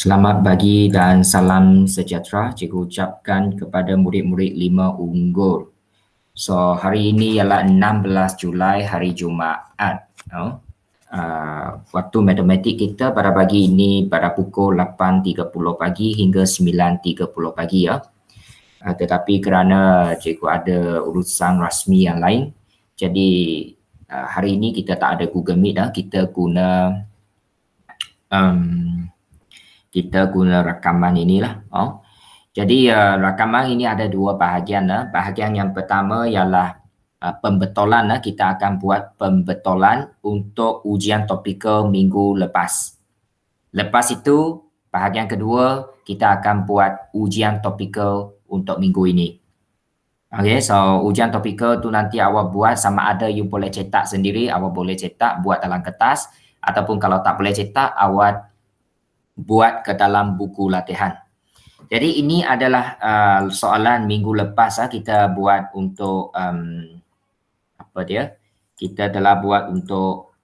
Selamat pagi dan salam sejahtera cikgu ucapkan kepada murid-murid 5 Unggul. So, hari ini ialah 16 Julai, hari Jumaat. Waktu matematik kita pada pagi ini pada pukul 8.30 pagi hingga 9.30 pagi ya. Tetapi kerana cikgu ada urusan rasmi yang lain, jadi hari ini kita tak ada Google Meet. Kita guna rakaman inilah. Jadi rakaman ini ada dua bahagian. Bahagian yang pertama ialah pembetulan. Kita akan buat pembetulan untuk ujian topikal minggu lepas. Lepas itu bahagian kedua kita akan buat ujian topikal untuk minggu ini. Okay, so ujian topikal tu nanti awak buat, sama ada you boleh cetak sendiri, awak boleh cetak buat dalam kertas, ataupun kalau tak boleh cetak awak buat ke dalam buku latihan. Jadi ini adalah soalan minggu lepas kita buat untuk kita telah buat untuk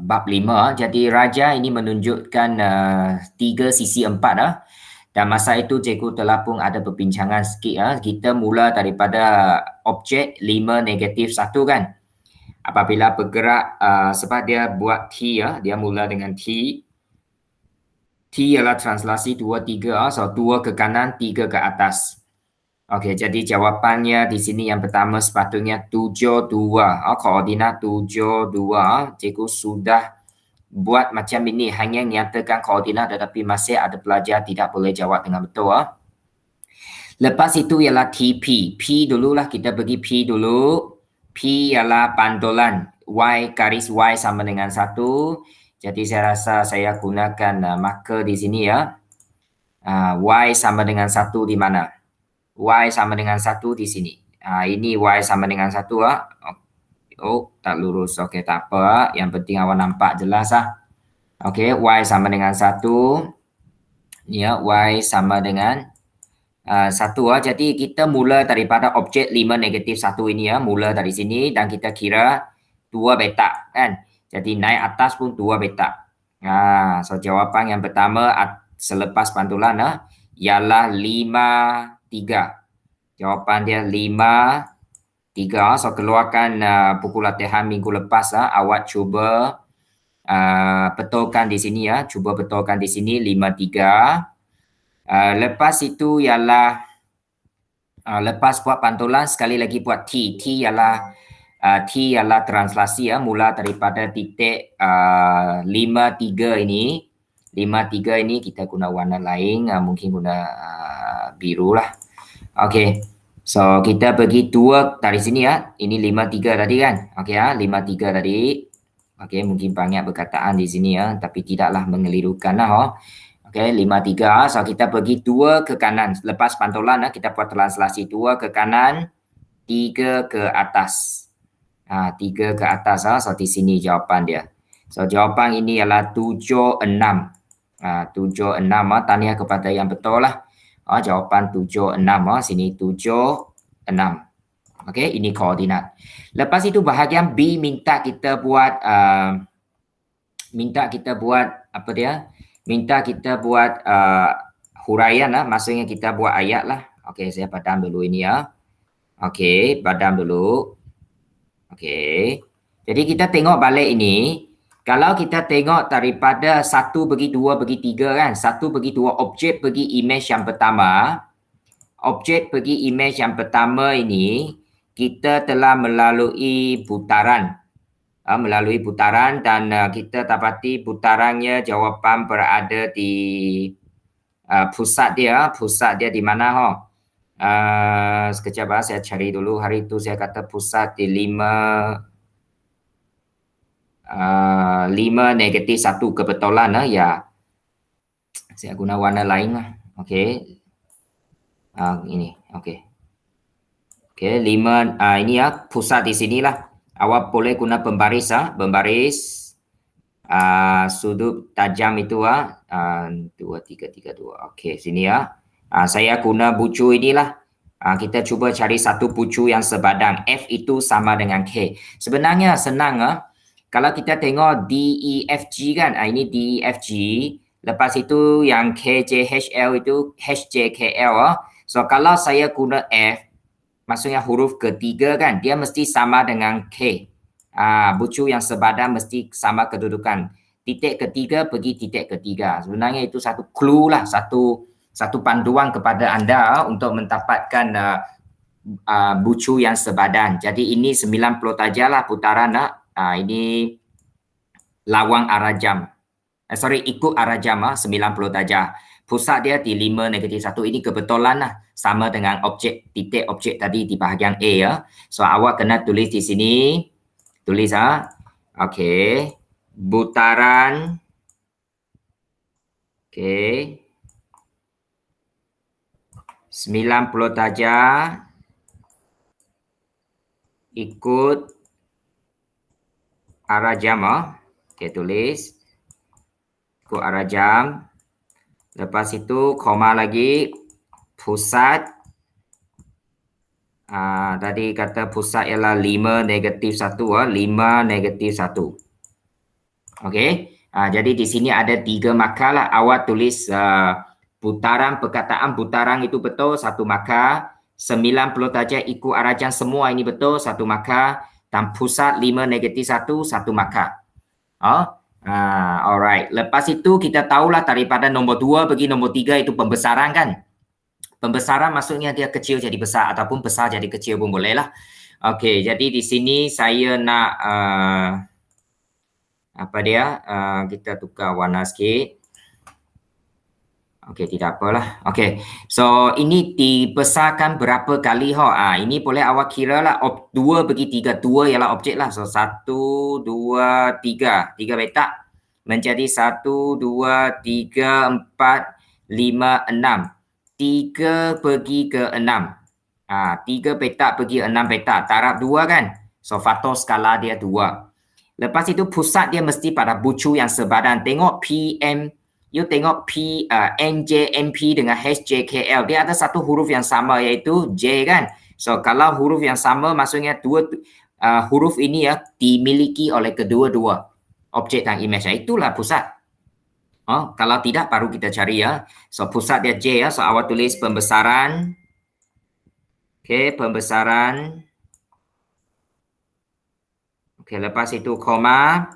bab 5. Jadi raja ini menunjukkan 3 sisi 4. Dan masa itu cikgu telah pun ada perbincangan sikit. Kita mula daripada objek 5 negatif 1 kan. Apabila bergerak sebab dia buat T dia mula dengan T. T ialah translasi 2, 3. So 2 ke kanan, 3 ke atas. Okey, jadi jawapannya di sini yang pertama sepatutnya 72. Koordinat 72. Cikgu sudah buat macam ini, hanya nyatakan koordinat tetapi masih ada pelajar tidak boleh jawab dengan betul. Lepas itu ialah TP. P dululah, kita pergi P dulu. P ialah pantulan. Y garis Y sama dengan 1. Jadi saya rasa saya gunakan marker di sini ya. Y sama dengan 1 di mana? Y sama dengan 1 di sini. Ini Y sama dengan 1 Oh, tak lurus. Okey, tak apa. Yang penting awak nampak jelas Okey, Y sama dengan 1. Ya, Y sama dengan 1 Jadi kita mula daripada objek 5 negatif 1 ini mula dari sini dan kita kira 2 petak kan. Jadi naik atas pun 2 petak. So jawapan yang pertama selepas pantulan ialah 5-3. Jawapan dia 5-3. So keluarkan buku latihan minggu lepas awak cuba betulkan di sini cuba betulkan di sini 5-3. Lepas itu ialah lepas buat pantulan sekali lagi buat T. T ialah translasi mula daripada titik 5-3 ini. 5-3 ini kita guna warna lain, mungkin guna biru lah. Okey. So kita pergi 2 dari sini Ini 5-3 tadi kan. Okey 5-3 tadi. Okey, mungkin banyak perkataan di sini tapi tidaklah mengelirukan Okey, 5-3. So kita pergi 2 ke kanan. Lepas pantulan kita buat translasi 2 ke kanan, 3 ke atas. 3 ke atas so di sini jawapan dia. So jawapan ini ialah 7-6. 7-6 tahniah kepada yang betul lah. Jawapan 7-6 sini 7-6. Okey, ini koordinat. Lepas itu bahagian B minta kita buat minta kita buat huraian maksudnya kita buat ayat lah. Okey, saya padam dulu ini Okey, padam dulu. Okey. Jadi kita tengok balik ini. Kalau kita tengok daripada 1 bagi 2 bagi 3 kan. 1 bagi 2 objek bagi image yang pertama. Objek bagi image yang pertama ini kita telah melalui putaran. Dan kita dapati putarannya jawapan berada di pusat dia di mana sekejap saya cari dulu. Hari itu saya kata pusat di 5 negatif 1 kebetulan ya. Saya guna warna lain lah. Okey. Ini okey. Okey, 5 ini pusat di sinilah. Awak boleh guna pembaris pembaris sudut tajam itu 2 3 3 2. Okey, sini saya guna bucu inilah. Kita cuba cari satu bucu yang sebadang. F itu sama dengan K. Sebenarnya senang kalau kita tengok D, E, F, G kan. Ini D, E, F, G. Lepas itu yang KJHL itu HJKL. So kalau saya guna F, maksudnya huruf ketiga kan, dia mesti sama dengan K. Bucu yang sebadan mesti sama kedudukan. Titik ketiga pergi titik ketiga. Sebenarnya itu satu clue lah, satu panduan kepada anda untuk mendapatkan bucu yang sebadan. Jadi ini 90 darjah lah putaran. Ini lawang arah jam. Ikut arah jam 90 darjah. Pusat dia di 5 negatif 1. Ini kebetulan lah sama dengan objek, titik objek tadi di bahagian A ya. So awak kena tulis di sini. Tulis Okey. Putaran. Okey. 90 darjah ikut arah jam. Okey, tulis. Ikut arah jam. Lepas itu koma lagi pusat. Tadi kata pusat ialah 5 negatif 1. 5 negatif 1. Okey. Jadi di sini ada 3 markah lah. Awak tulis putaran, perkataan putaran itu betul 1 markah. 90 darjah ikut arah jam semua ini betul 1 markah. Dan pusat 5 negatif 1 1 markah. Alright. Lepas itu kita tahulah daripada nombor 2 pergi nombor 3 itu pembesaran kan. Pembesaran maksudnya dia kecil jadi besar ataupun besar jadi kecil pun boleh lah. Okey, jadi di sini saya nak kita tukar warna sikit. Okey, tidak apalah. Okey. So ini dibesarkan berapa kali ini boleh awak kira lah 2 bagi 3. 2 ialah objek lah. So 1 2 3. 3 petak menjadi 1 2 3 4 5 6. 3 pergi ke 6. 3 petak pergi 6 petak. Taraf 2 kan? So faktor skala dia 2. Lepas itu pusat dia mesti pada bucu yang sebadan. Tengok PM. You tengok NJMP dengan HJKL. Dia ada satu huruf yang sama iaitu J kan. So kalau huruf yang sama maksudnya huruf ini dimiliki oleh kedua-dua objek dan image. Itulah pusat. Kalau tidak baru kita cari ya. So pusat dia J ya. So awak tulis pembesaran. Okey, pembesaran. Okey, lepas itu koma.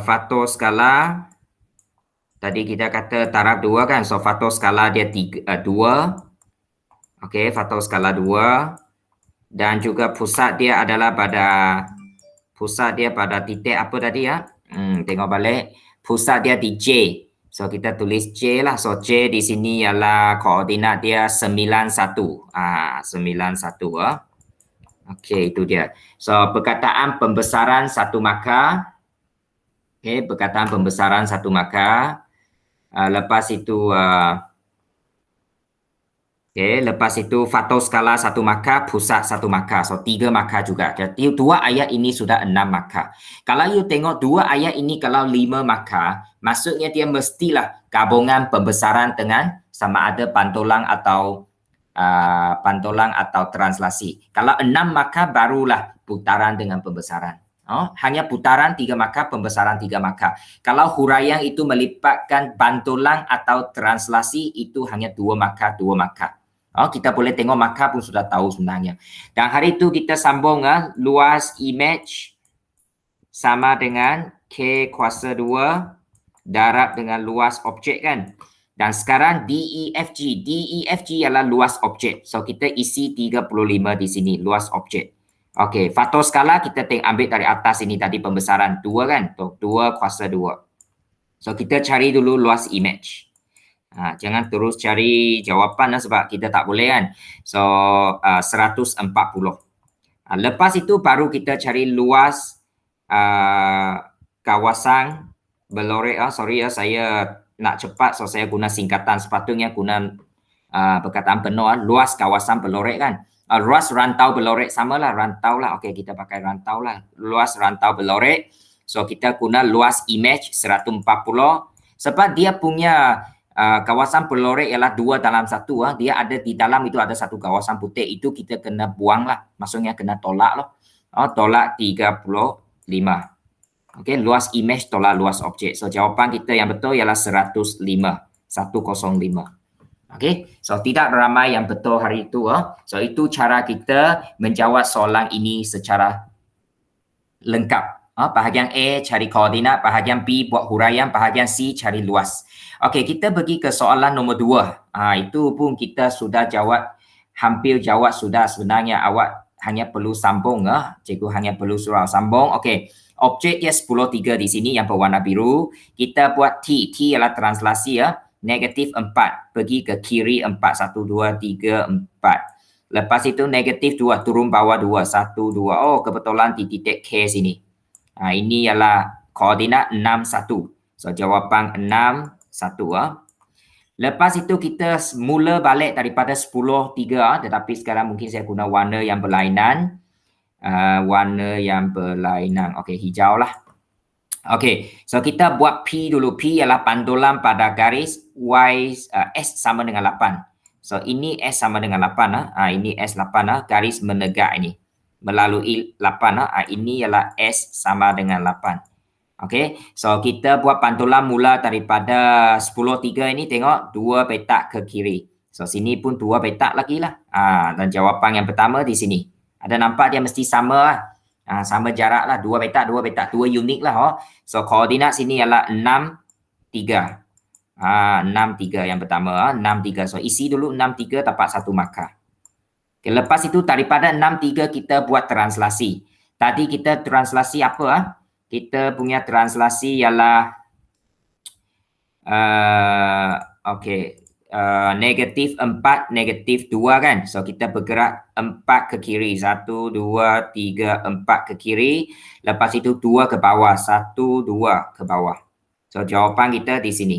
Faktor skala. Tadi kita kata taraf 2 kan. So faktor skala dia 2. Okey, faktor skala 2. Dan juga pusat dia adalah pada titik apa tadi ya? Tengok balik. Pusat dia di J. So kita tulis J lah. So J di sini ialah koordinat dia 91. 91 Okey, itu dia. So perkataan pembesaran 1 markah. Okey, perkataan pembesaran 1 markah. Lepas itu lepas itu faktor skala 1 markah, pusat 1 markah. So 3 markah juga. Jadi 2 ayat ini sudah 6 markah. Kalau you tengok 2 ayat ini kalau 5 markah, maksudnya dia mestilah gabungan pembesaran dengan sama ada pantulang atau translasi. Kalau 6 markah barulah putaran dengan pembesaran. Hanya putaran 3 markah, pembesaran 3 markah. Kalau huraian itu melipatkan bantulan atau translasi itu hanya 2 markah, 2 markah. Kita boleh tengok markah pun sudah tahu sebenarnya. Dan hari itu kita sambung luas image sama dengan K kuasa 2 darab dengan luas objek kan. Dan sekarang DEFG. DEFG ialah luas objek. So kita isi 35 di sini luas objek. Okey, faktor skala kita ambil dari atas ini tadi pembesaran 2 kan? 2 kuasa 2. So kita cari dulu luas image. Jangan terus cari jawapan sebab kita tak boleh kan. So 140. Lepas itu baru kita cari luas kawasan berlorek. Saya nak cepat so saya guna singkatan. Sepatutnya guna perkataan penuh luas kawasan berlorek kan. Luas rantau berlorek samalah rantau lah. Okey, kita pakai rantau lah. Luas rantau berlorek. So kita guna luas image 140 sebab dia punya kawasan berlorek ialah 2 dalam 1. Dia ada di dalam itu ada satu kawasan putih. Itu kita kena buang lah. Maksudnya kena tolak lah. Tolak 35. Okey, luas image tolak luas objek. So jawapan kita yang betul ialah 105. 105. Okey, so tidak ramai yang betul hari itu. So itu cara kita menjawab soalan ini secara lengkap. Bahagian A cari koordinat, bahagian B buat huraian, bahagian C cari luas. Okey, kita pergi ke soalan nombor 2. Itu pun kita sudah jawab, hampir jawab sudah. Sebenarnya awak hanya perlu sambung. Cikgu hanya perlu surau sambung. Okey, objek dia 10.3 di sini yang berwarna biru. Kita buat T. T ialah translasi ya. Negatif 4 pergi ke kiri 4. 1, 2, 3, 4. Lepas itu negatif 2 turun bawah 2. 1, 2. Oh, kebetulan di titik K sini. Ini ialah koordinat 6, 1. So jawapan 6, 1. Lepas itu kita mula balik daripada 10.3, tetapi sekarang mungkin saya guna warna yang berlainan. Warna yang berlainan. Okey, hijau lah. Okey, so kita buat P dulu. P ialah pantulan pada garis Y, S sama dengan 8. So ini S sama dengan 8. Ini S 8. Garis menegak ini. Melalui 8. Ini ialah S sama dengan 8. Okey, so kita buat pantulan mula daripada 10.3 ini, tengok 2 petak ke kiri. So sini pun 2 petak lagi lah. Dan jawapan yang pertama di sini. Ada nampak dia mesti sama lah. Sama jarak lah. 2 petak, 2 petak. 2 unit lah. So koordinat sini ialah 6, 3. 6, 3 yang pertama. 6, 3. So isi dulu 6, 3 dapat 1 markah. Okay, lepas itu daripada 6, 3 kita buat translasi. Tadi kita translasi apa? Kita punya translasi ialah negatif 4, negatif 2 kan. So kita bergerak 4 ke kiri. 1, 2, 3, 4 ke kiri. Lepas itu 2 ke bawah. 1, 2 ke bawah. So jawapan kita di sini.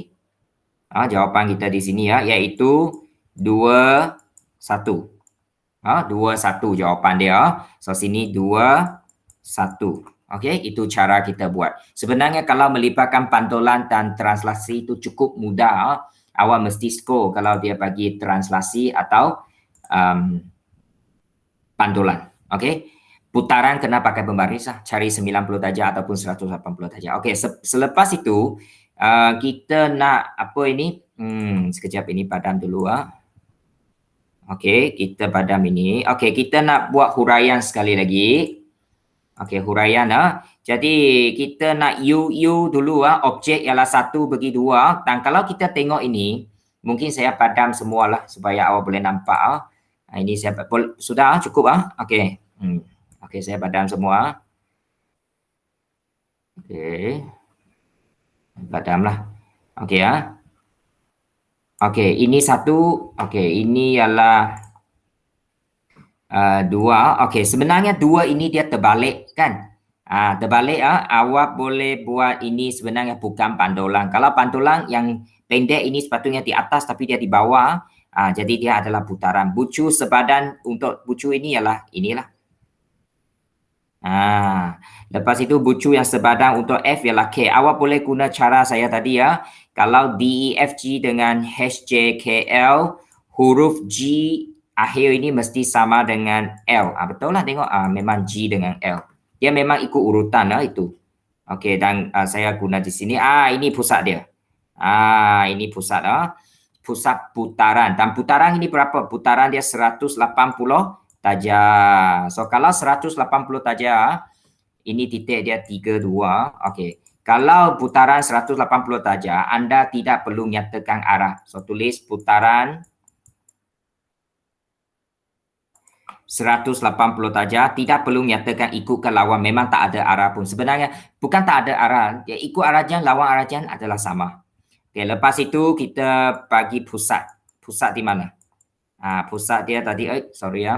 Jawapan kita di sini ya, iaitu 2, 1. 2, 1 jawapan dia. So sini 2, 1. Okey, itu cara kita buat. Sebenarnya kalau melibatkan pantulan dan translasi itu cukup mudah. Awak mesti skor kalau dia bagi translasi atau pantulan. Okey. Putaran kena pakai pembaris lah. Cari 90 darjah ataupun 180 darjah. Okey, selepas itu kita nak apa ini? Sekejap ini padam dulu. Okey, kita padam ini. Okey, kita nak buat huraian sekali lagi. Okey, huraian. Jadi kita nak U dulu. Objek ialah 1 bagi 2. Dan kalau kita tengok ini, mungkin saya padam semualah supaya awak boleh nampak. Ini saya sudah cukup. Okey. Okey, saya padam semua. Okey. Padamlah. Okey Okey, ini 1. Okey, ini ialah 2. Okey, sebenarnya 2 ini dia terbalik kan? Terbalik. Awak boleh buat ini sebenarnya bukan pantulan. Kalau pantulan yang pendek ini sepatutnya di atas tapi dia di bawah. Jadi dia adalah putaran. Bucu sebadan untuk bucu ini ialah inilah. Lepas itu bucu yang sebadan untuk F ialah K. Awak boleh guna cara saya tadi ya. Kalau D, E, F, G dengan H, J, K, L, huruf G akhir ini mesti sama dengan L. Betul lah, tengok. Memang G dengan L. Dia memang ikut urutan itu. Okey, dan saya guna di sini. Ini pusat dia. Ini pusat. Pusat putaran. Dan putaran ini berapa? Putaran dia 180 darjah. So kalau 180 darjah, ini titik dia 32. Okey. Kalau putaran 180 darjah, anda tidak perlu nyatakan arah. So tulis putaran 180 darjah, tidak perlu nyatakan ikut ke lawan. Memang tak ada arah pun. Sebenarnya bukan tak ada arah. Dia ikut arahnya, lawan arahnya adalah sama. Okey, lepas itu kita bagi pusat. Pusat di mana? Pusat dia tadi,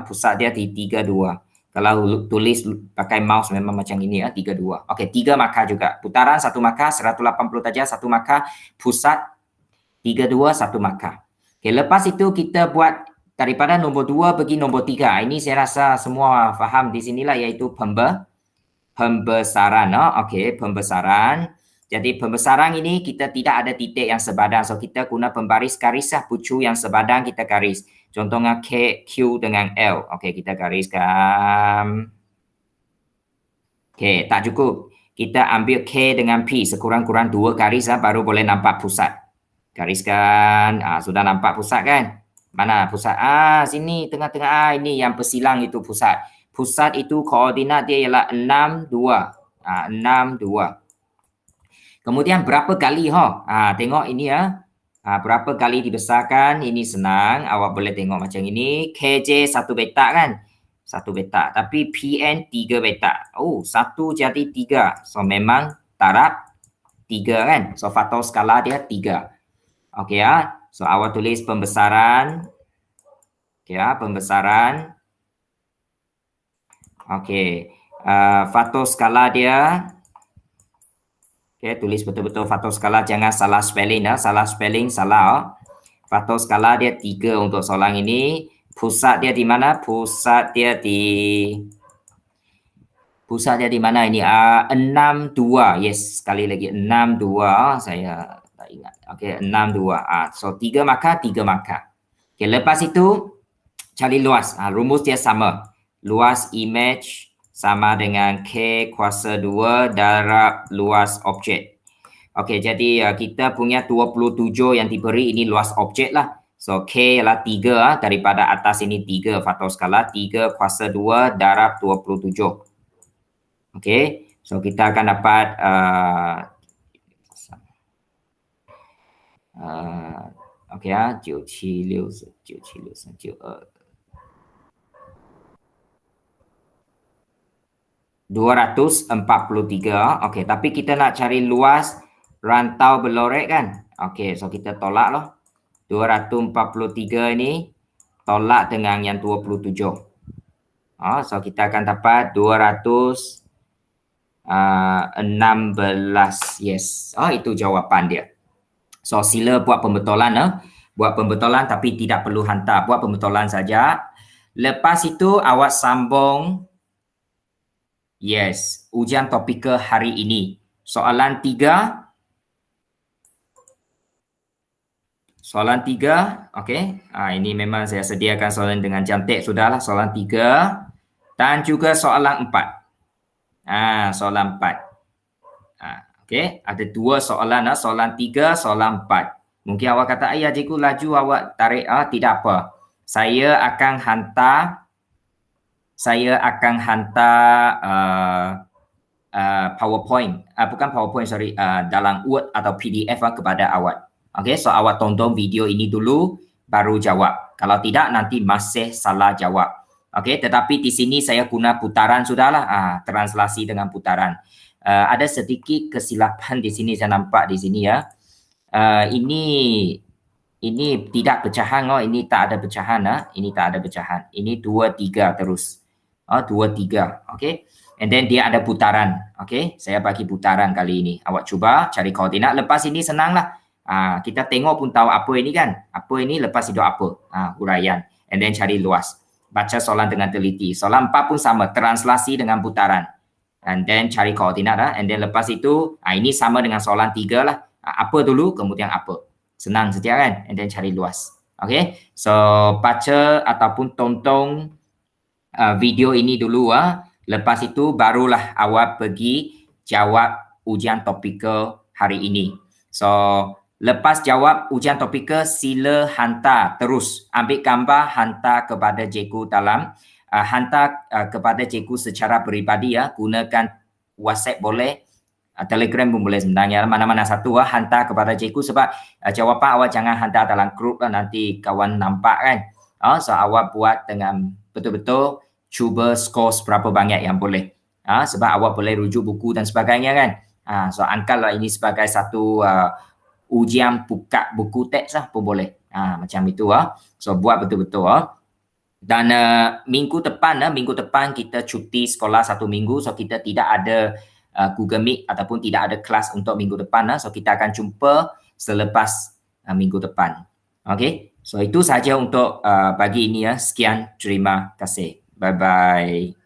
pusat dia di 32. Kalau tulis pakai mouse memang macam ini 32. Okey, 3 markah juga. Putaran 1 markah, 180 darjah 1 markah, pusat 32 1 markah. Okey, lepas itu kita buat daripada nombor 2 pergi nombor 3. Ini saya rasa semua faham di sinilah, iaitu pembesaran. Okey, pembesaran. Jadi pembesaran ini kita tidak ada titik yang sebadan. So kita guna pembaris garis bucu yang sebadan kita garis. Contohnya K, Q dengan L. Okey, kita gariskan. Okey, tak cukup. kita ambil K dengan P sekurang-kurang 2 garis baru boleh nampak pusat. Gariskan. Sudah nampak pusat kan? Mana pusat? Sini tengah-tengah. Ini yang persilang itu pusat. Pusat itu koordinat dia ialah 6, 2. 6, 2. Kemudian berapa kali tengok ini berapa kali dibesarkan, ini senang, awak boleh tengok macam ini. KJ 1 petak kan? 1 petak, tapi PN 3 petak. 1 jadi 3. So memang taraf 3 kan? So faktor skala dia 3. Okey so awak tulis pembesaran. Okey pembesaran. Okey, faktor skala dia. Okay, tulis betul-betul faktor skala, jangan salah spelling salah spelling salah. Faktor skala dia 3 untuk soalan ini. Pusat dia di mana? Pusat dia di mana ini? 6, 2. Yes, sekali lagi 6, 2. Saya tak ingat. Okey, 6, 2. So 3 markah, 3 markah. Okey, lepas itu cari luas. Rumus dia sama. Luas image sama dengan K kuasa 2 darab luas objek. Okey, jadi kita punya 27 yang diberi ini luas objek lah. So, K ialah 3 daripada atas ini 3 faktor skala. 3 kuasa 2 darab 27. Okey, so kita akan dapat okey 976 243. Okey, tapi kita nak cari luas rantau berlorek kan? Okey, so kita tolak loh. 243 ini tolak dengan yang 27. So kita akan dapat 216. Yes. Itu jawapan dia. So sila buat pembetulan buat pembetulan tapi tidak perlu hantar, buat pembetulan saja. Lepas itu awak sambung. Yes, ujian topikal hari ini. Soalan 3. Soalan 3, okey. Ini memang saya sediakan soalan dengan cantik sudahlah. Soalan 3 dan juga soalan 4. Soalan 4. Okey, ada 2 soalan soalan 3, soalan 4. Mungkin awak kata, "Ayah, cikgu laju awak tarik." Tidak apa. Saya akan hantar PowerPoint, bukan PowerPoint, sorry, dalam Word atau PDF kepada awak. Okey, so awak tonton video ini dulu baru jawab. Kalau tidak nanti masih salah jawab. Okey, tetapi di sini saya guna putaran sudahlah, translasi dengan putaran. Ada sedikit kesilapan di sini, saya nampak di sini ya. Ini tidak pecahan ini tak ada pecahan ini tak ada pecahan. Ini 2, 3 terus. 2, 3. Okey. And then dia ada putaran. Okey, saya bagi putaran kali ini. Awak cuba cari koordinat. Lepas ini senanglah. Kita tengok pun tahu apa ini kan. Apa ini, lepas itu apa? Huraian. And then cari luas. Baca soalan dengan teliti. Soalan 4 pun sama, translasi dengan putaran. And then cari koordinat and then lepas itu ini sama dengan soalan 3 lah. Apa dulu kemudian apa. Senang saja kan. And then cari luas. Okey. So baca ataupun tonton video ini dulu lepas itu barulah awak pergi jawab ujian topikal hari ini. So lepas jawab ujian topikal sila hantar terus, ambil gambar hantar kepada cikgu dalam hantar kepada cikgu secara peribadi gunakan WhatsApp boleh, Telegram pun boleh sebenarnya, mana-mana satu hantar kepada cikgu sebab jawapan awak jangan hantar dalam grup nanti kawan nampak kan. So awak buat dengan betul-betul cuba skor seberapa banyak yang boleh. Sebab awak boleh rujuk buku dan sebagainya kan. So angkatlah ini sebagai satu ujian buka buku teks pun boleh. Macam itu So buat betul-betul Dan minggu depan kita cuti sekolah 1 minggu. So kita tidak ada Google Meet ataupun tidak ada kelas untuk minggu depan. So kita akan jumpa selepas minggu depan. Okay. So itu saja untuk pagi ini Sekian, terima kasih. Bye-bye.